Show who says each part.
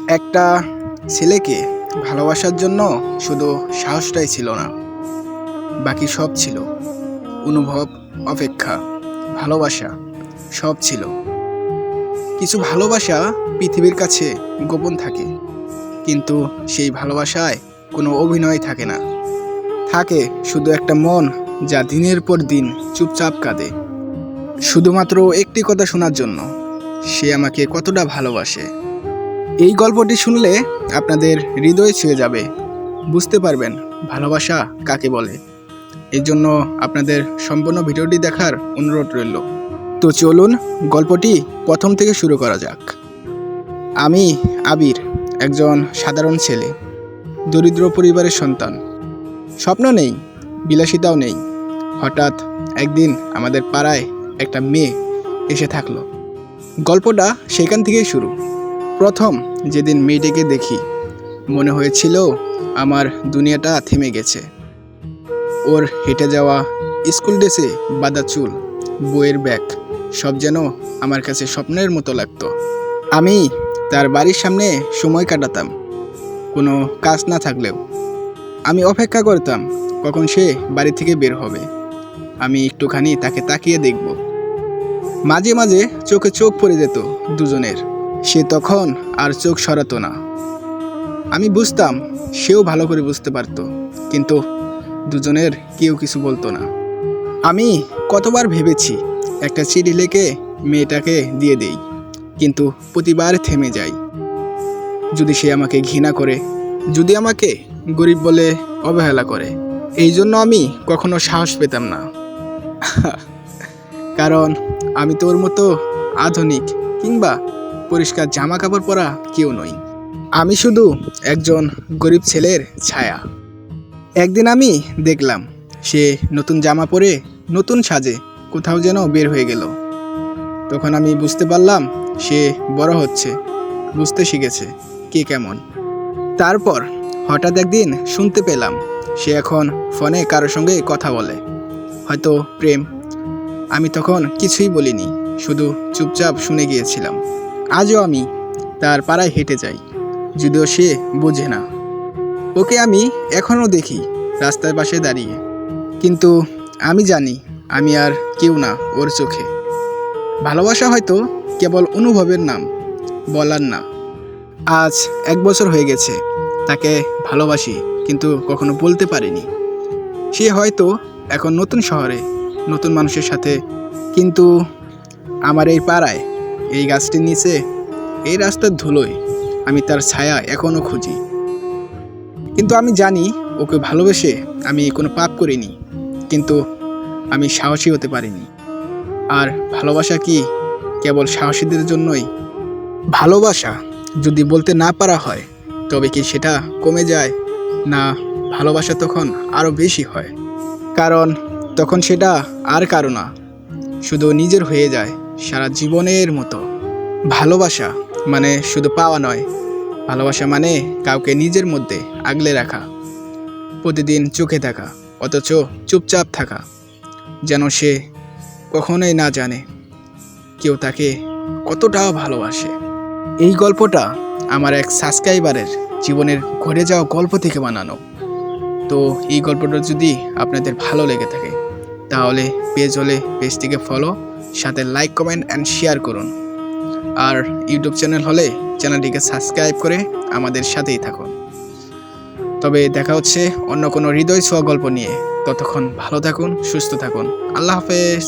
Speaker 1: একটা ছেলেকে ভালোবাসার জন্য শুধু সাহসটাই ছিল না, বাকি সব ছিল। অনুভব, অপেক্ষা, ভালোবাসা সব ছিল। কিছু ভালোবাসা পৃথিবীর কাছে গোপন থাকে, কিন্তু সেই ভালোবাসায় কোনো অভিনয় থাকে না। থাকে শুধু একটা মন যা দিনের পর দিন চুপচাপ কাঁদে, শুধুমাত্র একটি কথা শোনার জন্য সে আমাকে কতটা ভালোবাসে। এই গল্পটি শুনলে আপনাদের হৃদয় ছুঁয়ে যাবে, বুঝতে পারবেন ভালোবাসা কাকে বলে। এই জন্য আপনাদের সম্পূর্ণ ভিডিওটি দেখার অনুরোধ রইল। তো চলুন গল্পটি প্রথম থেকে শুরু করা যাক। আমি আবির, একজন সাধারণ ছেলে, দরিদ্র পরিবারের সন্তান। স্বপ্ন নেই, বিলাসিতাও নেই। হঠাৎ একদিন আমাদের পাড়ায় একটা মেয়ে এসে থাকলো। গল্পটা সেখান থেকেই শুরু। প্রথম যেদিন মেয়েটিকে দেখি, মনে হয়েছিল আমার দুনিয়াটা থেমে গেছে। ওর হেঁটে যাওয়া, স্কুল ড্রেসে বাঁধা চুল, বইয়ের ব্যাগ সব যেন আমার কাছে স্বপ্নের মতো লাগতো। আমি তার বাড়ির সামনে সময় কাটাতাম, কোনো কাজ না থাকলেও। আমি অপেক্ষা করতাম কখন সে বাড়ি থেকে বের হবে। আমি একটুখানি তাকে তাকিয়ে দেখব। মাঝে মাঝে চোখে চোখ পড়ে যেত দুজনের। সে তখন আর চোখ সরাতো না। আমি বুঝতাম, সেও ভালো করে বুঝতে পারতো, কিন্তু দুজনের কেউ কিছু বলতো না। আমি কতবার ভেবেছি একটা চিঠি লিখে মেয়েটাকে দিয়ে দেই, কিন্তু প্রতিবার থেমে যাই। যদি সে আমাকে ঘৃণা করে, যদি আমাকে গরিব বলে অবহেলা করে। এই জন্য আমি কখনো সাহস পেতাম না। কারণ আমি তোর মতো আধুনিক কিংবা পরিষ্কার জামা কাপড় পরা কেউ নই। আমি শুধু একজন গরিব ছেলের ছায়া। একদিন আমি দেখলাম সে নতুন জামা পরে নতুন সাজে কোথাও যেন বের হয়ে গেল। তখন আমি বুঝতে পারলাম সে বড় হচ্ছে, বুঝতে শিখেছে কে কেমন। তারপর হঠাৎ একদিন শুনতে পেলাম সে এখন ফোনে কারোর সঙ্গে কথা বলে, হয়তো প্রেম। আমি তখন কিছুই বলিনি, শুধু চুপচাপ শুনে গিয়েছিলাম। আজও আমি তার পাড়ায় হেঁটে যাই, যদিও সে বোঝে না। ওকে আমি এখনও দেখি রাস্তার পাশে দাঁড়িয়ে, কিন্তু আমি জানি আমি আর কেউ না ওর চোখে। ভালোবাসা হয়তো কেবল অনুভবের নাম, বলার না। আজ 1 বছর হয়ে গেছে তাকে ভালোবাসি, কিন্তু কখনো বলতে পারিনি। সে হয়তো এখন নতুন শহরে, নতুন মানুষের সাথে। কিন্তু আমার এই পাড়ায়, এই গাছটির নিচে, এই রাস্তার ধুলোয় আমি তার ছায়া এখনও খুঁজি। কিন্তু আমি জানি ওকে ভালোবেসে আমি কোনো পাপ করিনি, কিন্তু আমি সাহসী হতে পারিনি। আর ভালোবাসা কি কেবল সাহসীদের জন্যই? ভালোবাসা যদি বলতে না পারা হয়, তবে কি সেটা কমে যায়? না, ভালোবাসা তখন আরও বেশি হয়। কারণ তখন সেটা আর কারো না, শুধু নিজের হয়ে যায় সারা জীবনের মতো। ভালোবাসা মানে শুধু পাওয়া নয়, ভালোবাসা মানে কাউকে নিজের মধ্যে আগলে রাখা, প্রতিদিন চোখে থাকা, অথচ চুপচাপ থাকা, যেন সে কখনোই না জানে কেউ তাকে কতটাও ভালোবাসে। এই গল্পটা আমার এক সাবস্ক্রাইবারের জীবনের ঘটে যাওয়া গল্প থেকে বানানো। তো এই গল্পটা যদি আপনাদের ভালো লেগে থাকে, তাহলে পেজ হলে পেজটিকে ফলো, সাথে লাইক, কমেন্ট অ্যান্ড শেয়ার করুন। আর ইউটিউব চ্যানেল হলে চ্যানেলটিকে সাবস্ক্রাইব করে আমাদের সাথেই থাকুন। তবে দেখা হচ্ছে অন্য কোনো হৃদয় ছোঁয়া গল্প নিয়ে। ততক্ষণ ভালো থাকুন, সুস্থ থাকুন। আল্লাহ হাফেজ।